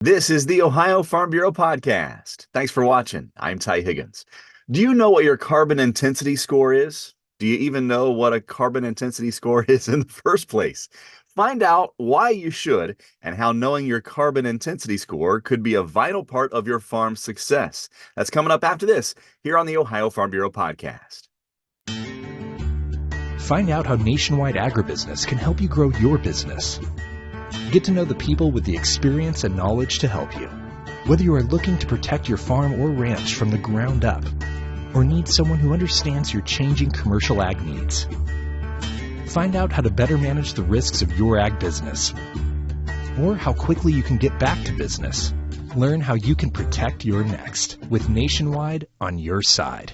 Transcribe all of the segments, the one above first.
This is the Ohio Farm Bureau podcast. Thanks for watching. I'm Ty Higgins. Do you know what your carbon intensity score is? Do you even know what a carbon intensity score is in the first place? Find out why you should and how knowing your carbon intensity score could be a vital part of your farm's success. That's coming up after this here on the Ohio Farm Bureau podcast. Find out how Nationwide Agribusiness can help you grow your business. Get to know the people with the experience and knowledge to help you. Whether you are looking to protect your farm or ranch from the ground up, or need someone who understands your changing commercial ag needs. Find out how to better manage the risks of your ag business, or how quickly you can get back to business. Learn how you can protect your next with Nationwide on your side.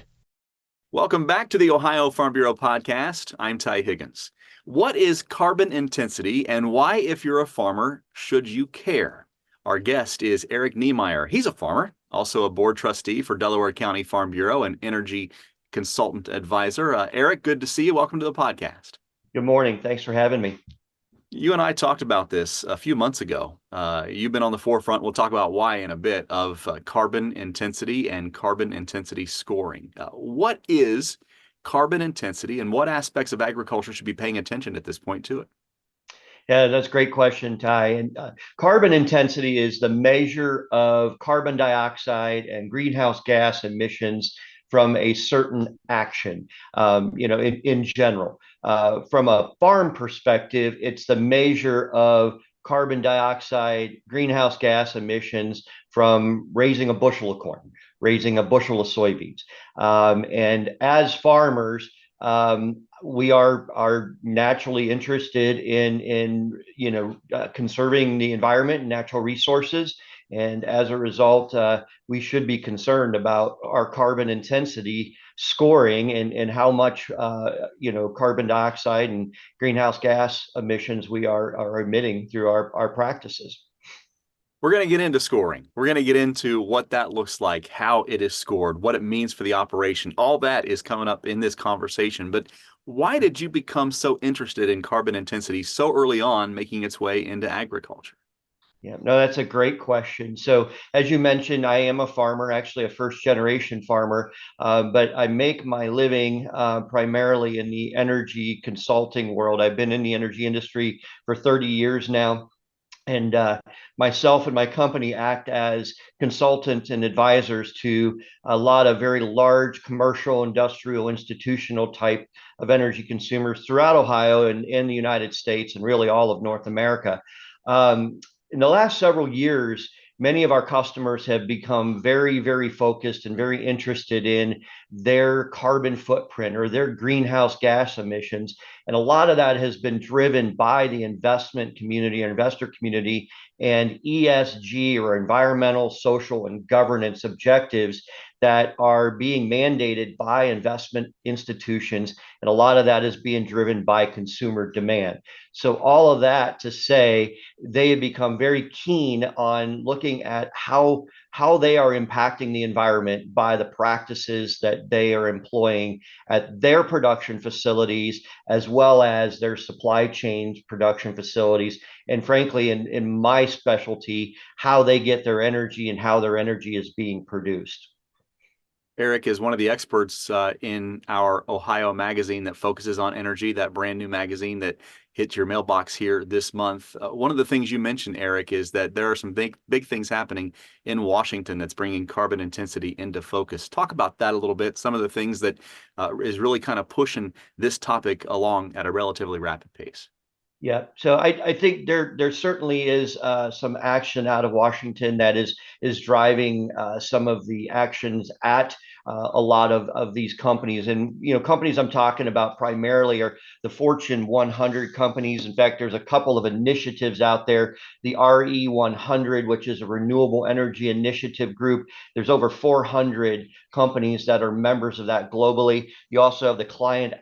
Welcome back to the Ohio Farm Bureau podcast. I'm Ty Higgins. What is carbon intensity and why, if you're a farmer, should you care? Our guest is Eric Niemeyer. He's a farmer, also a board trustee for Delaware County Farm Bureau and energy consultant advisor. Eric, good to see you. Welcome to the podcast. Good morning. Thanks for having me. You and I talked about this a few months ago. You've been on the forefront. We'll talk about why in a bit of carbon intensity and carbon intensity scoring. What is carbon intensity and what aspects of agriculture should be paying attention at this point to it? Yeah, that's a great question, Ty. And carbon intensity is the measure of carbon dioxide and greenhouse gas emissions from a certain action, in general. From a farm perspective, it's the measure of carbon dioxide, greenhouse gas emissions from raising a bushel of corn, raising a bushel of soybeans. And as farmers, we are naturally interested in conserving the environment and natural resources. And as a result, we should be concerned about our carbon intensity scoring and how much carbon dioxide and greenhouse gas emissions we are emitting through our practices. We're going to get into scoring. We're going to get into what that looks like, how it is scored, what it means for the operation. All that is coming up in this conversation. But why did you become so interested in carbon intensity so early on, making its way into agriculture? Yeah, no, that's a great question. So, as you mentioned, I am a farmer, actually a first generation farmer, but I make my living primarily in the energy consulting world. I've been in the energy industry for 30 years now. And myself and my company act as consultants and advisors to a lot of very large commercial, industrial, institutional type of energy consumers throughout Ohio and in the United States and really all of North America. In the last several years, many of our customers have become very, very focused and very interested in their carbon footprint or their greenhouse gas emissions. And a lot of that has been driven by the investment community or investor community and ESG or environmental, social, and governance objectives that are being mandated by investment institutions. And a lot of that is being driven by consumer demand. So all of that to say, they have become very keen on looking at how they are impacting the environment by the practices that they are employing at their production facilities, as well as their supply chain production facilities. And frankly, in my specialty, how they get their energy and how their energy is being produced. Eric is one of the experts in our Ohio magazine that focuses on energy, that brand new magazine that hit your mailbox here this month. One of the things you mentioned, Eric, is that there are some big things happening in Washington that's bringing carbon intensity into focus. Talk about that a little bit, some of the things that is really kind of pushing this topic along at a relatively rapid pace. Yeah, so I think there certainly is some action out of Washington that is driving some of the actions at a lot of these companies. And companies I'm talking about primarily are the Fortune 100 companies. In fact, there's a couple of initiatives out there. The RE 100, which is a renewable energy initiative group. There's over 400 companies that are members of that globally. You also have the Climate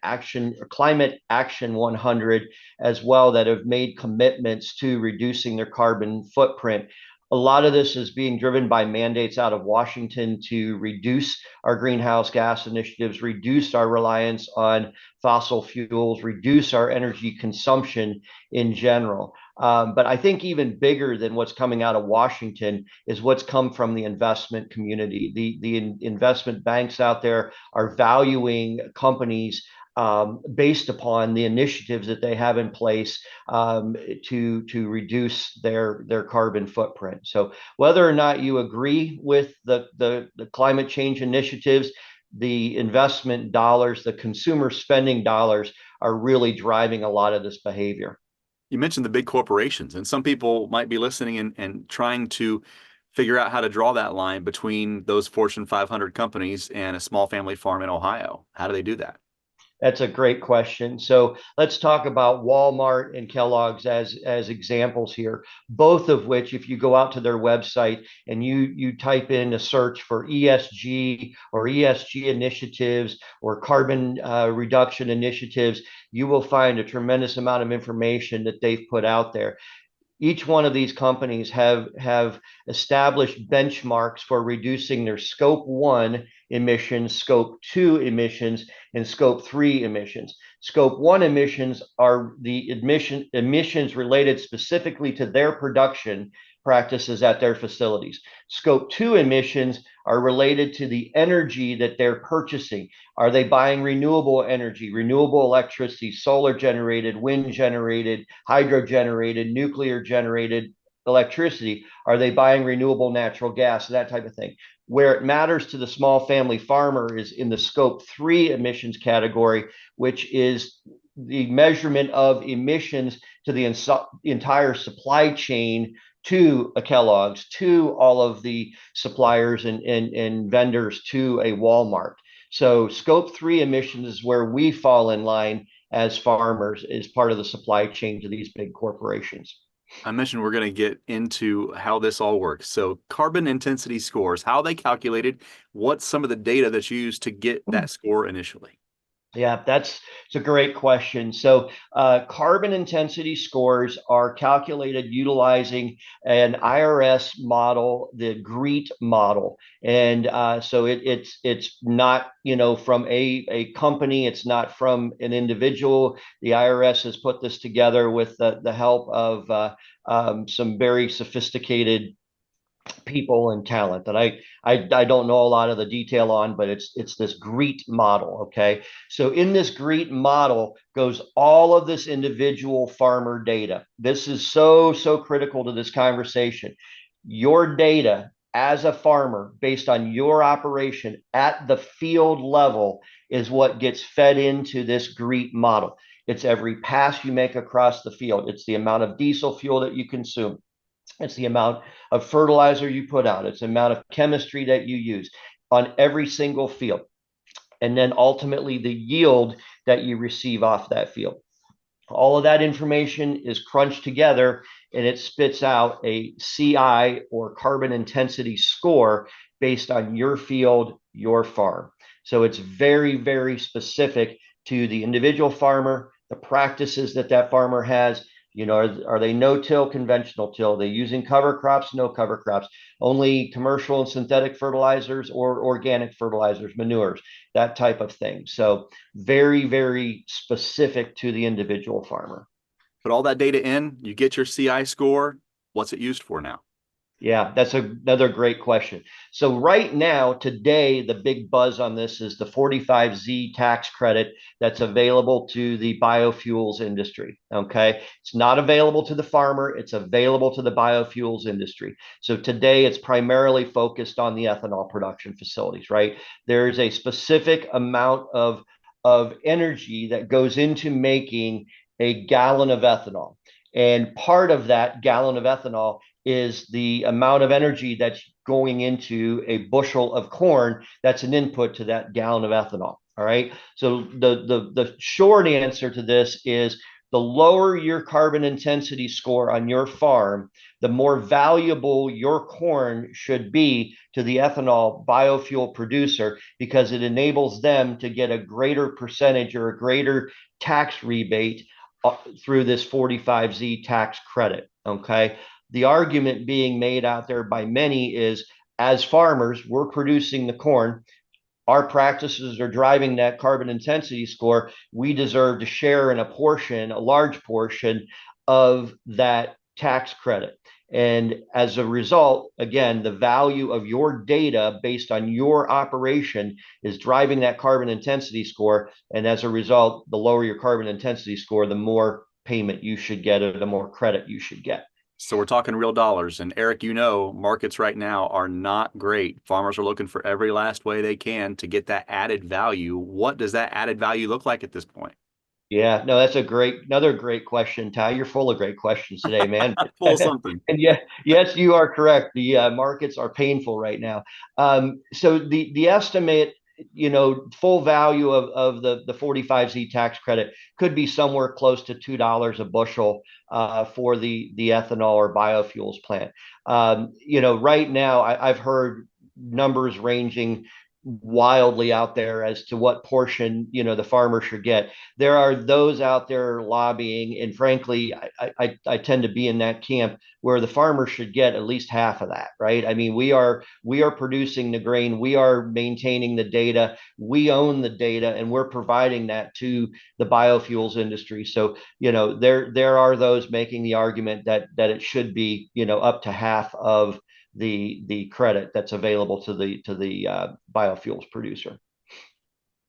Action 100 as well that have made commitments to reducing their carbon footprint. A lot of this is being driven by mandates out of Washington to reduce our greenhouse gas initiatives, reduce our reliance on fossil fuels, reduce our energy consumption in general. But I think even bigger than what's coming out of Washington is what's come from the investment community. The investment banks out there are valuing companies based upon the initiatives that they have in place to reduce their carbon footprint. So whether or not you agree with the climate change initiatives, the investment dollars, the consumer spending dollars are really driving a lot of this behavior. You mentioned the big corporations, and some people might be listening and trying to figure out how to draw that line between those Fortune 500 companies and a small family farm in Ohio. How do they do that? That's a great question. So let's talk about Walmart and Kellogg's as examples here, both of which, if you go out to their website and you type in a search for ESG or ESG initiatives or carbon reduction initiatives, you will find a tremendous amount of information that they've put out there. Each one of these companies have established benchmarks for reducing their scope 1 emissions, scope 2 emissions, and scope 3 emissions. Scope 1 emissions are the emissions related specifically to their production practices at their facilities. Scope 2 emissions are related to the energy that they're purchasing. Are they buying renewable energy, renewable electricity, solar generated, wind generated, hydro generated, nuclear generated electricity? Are they buying renewable natural gas, that type of thing? Where it matters to the small family farmer is in the scope 3 emissions category, which is the measurement of emissions to the entire supply chain, to a Kellogg's, to all of the suppliers and vendors, to a Walmart. So scope 3 emissions is where we fall in line as farmers, is part of the supply chain to these big corporations. I mentioned we're going to get into how this all works. So carbon intensity scores, how they calculated, what's some of the data that's used to get that score initially? Yeah, it's a great question. So, carbon intensity scores are calculated utilizing an IRS model, the GREET model, and so it's not from a company, it's not from an individual. The IRS has put this together with the help of some very sophisticated people and talent that I don't know a lot of the detail on, but it's this GREET model. Okay, so in this GREET model goes all of this individual farmer data. This is so critical to this conversation. Your data as a farmer, based on your operation at the field level, is what gets fed into this GREET model. It's every pass you make across the field. It's the amount of diesel fuel that you consume. It's the amount of fertilizer you put out. It's the amount of chemistry that you use on every single field. And then ultimately the yield that you receive off that field. All of that information is crunched together and it spits out a CI, or carbon intensity score, based on your field, your farm. So it's very specific to the individual farmer, the practices that that farmer has. Are they no-till, conventional till? Are they using cover crops, no cover crops, only commercial and synthetic fertilizers, or organic fertilizers, manures, that type of thing. So very specific to the individual farmer. Put all that data in, you get your CI score. What's it used for now? Yeah, that's another great question. So right now, today, the big buzz on this is the 45Z tax credit that's available to the biofuels industry. Okay, it's not available to the farmer; it's available to the biofuels industry. So today, it's primarily focused on the ethanol production facilities. Right, there's a specific amount of energy that goes into making a gallon of ethanol, and part of that gallon of ethanol is the amount of energy that's going into a bushel of corn that's an input to that gallon of ethanol. All right. So the short answer to this is, the lower your carbon intensity score on your farm, the more valuable your corn should be to the ethanol biofuel producer, because it enables them to get a greater percentage or a greater tax rebate through this 45Z tax credit. Okay. the argument being made out there by many is, as farmers, we're producing the corn, our practices are driving that carbon intensity score. We deserve to share in a portion, a large portion of that tax credit. And as a result, again, the value of your data based on your operation is driving that carbon intensity score. And as a result, the lower your carbon intensity score, the more payment you should get, or the more credit you should get. So we're talking real dollars. And Eric, markets right now are not great. Farmers are looking for every last way they can to get that added value. What does that added value look like at this point? Yeah, no, that's another great question, Ty. You're full of great questions today, man. Full of something. And yeah, yes, you are correct. The markets are painful right now. So the estimate, full value of the 45Z tax credit could be somewhere close to $2 a bushel for the ethanol or biofuels plant. Right now I've heard numbers ranging wildly out there as to what portion the farmer should get. There are those out there lobbying, and frankly I tend to be in that camp where the farmer should get at least half of that, right? I mean, we are producing the grain, we are maintaining the data, we own the data, and we're providing that to the biofuels industry. So there are those making the argument that it should be up to half of the credit that's available to the biofuels producer.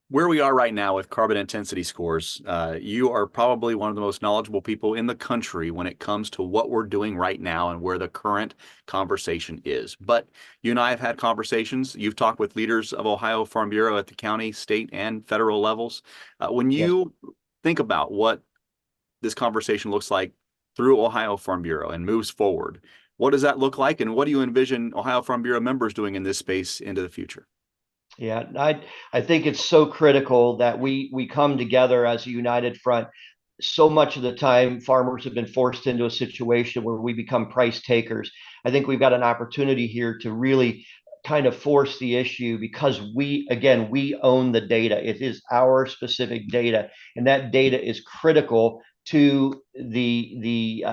Where we are right now with carbon intensity scores, you are probably one of the most knowledgeable people in the country when it comes to what we're doing right now and where the current conversation is. But you and I have had conversations. You've talked with leaders of Ohio Farm Bureau at the county, state, and federal levels. When Yes. you think about what this conversation looks like through Ohio Farm Bureau and moves forward, what does that look like, and what do you envision Ohio Farm Bureau members doing in this space into the future? Yeah, I think it's so critical that we come together as a united front. So much of the time, farmers have been forced into a situation where we become price takers. I think we've got an opportunity here to really kind of force the issue, because we own the data. It is our specific data, and that data is critical to the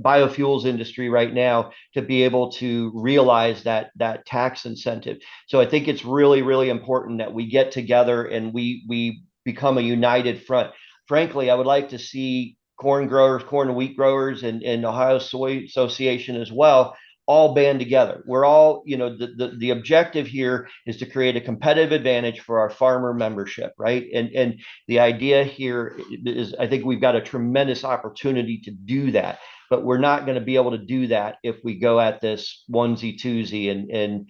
biofuels industry right now to be able to realize that tax incentive. So I think it's really, really important that we get together and we become a united front. Frankly, I would like to see corn growers, corn and wheat growers, and Ohio Soy Association as well, all band together. We're all, the objective here is to create a competitive advantage for our farmer membership, right? And the idea here is, I think we've got a tremendous opportunity to do that, but we're not going to be able to do that if we go at this onesie twosie and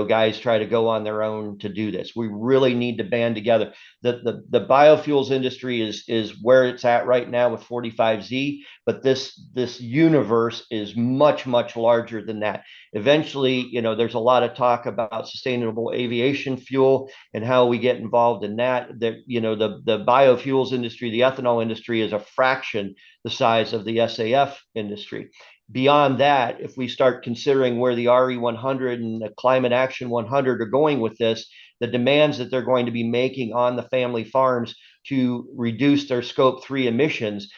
guys try to go on their own to do this. We really need to band together. The biofuels industry is where it's at right now with 45Z, but this universe is much, much larger than that. Eventually, there's a lot of talk about sustainable aviation fuel and how we get involved in that. The biofuels industry, the ethanol industry, is a fraction the size of the SAF industry. Beyond that, if we start considering where the RE100 and the Climate Action 100 are going with this, the demands that they're going to be making on the family farms to reduce their scope 3 emissions,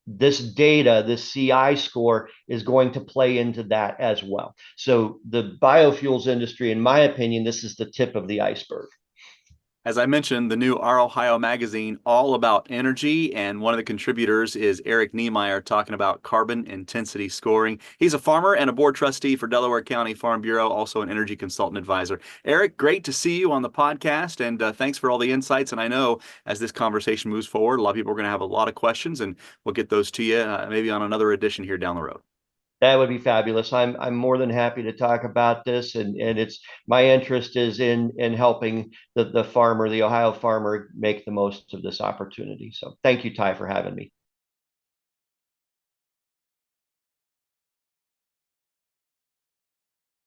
this data, this CI score, is going to play into that as well. So the biofuels industry, in my opinion, this is the tip of the iceberg. As I mentioned, the new Our Ohio magazine, all about energy, and one of the contributors is Eric Niemeyer, talking about carbon intensity scoring. He's a farmer and a board trustee for Delaware County Farm Bureau, also an energy consultant advisor. Eric, great to see you on the podcast, and thanks for all the insights. And I know as this conversation moves forward, a lot of people are going to have a lot of questions, and we'll get those to you maybe on another edition here down the road. That would be fabulous. I'm more than happy to talk about this, and it's my interest is in helping the farmer, the Ohio farmer, make the most of this opportunity. So thank you, Ty, for having me.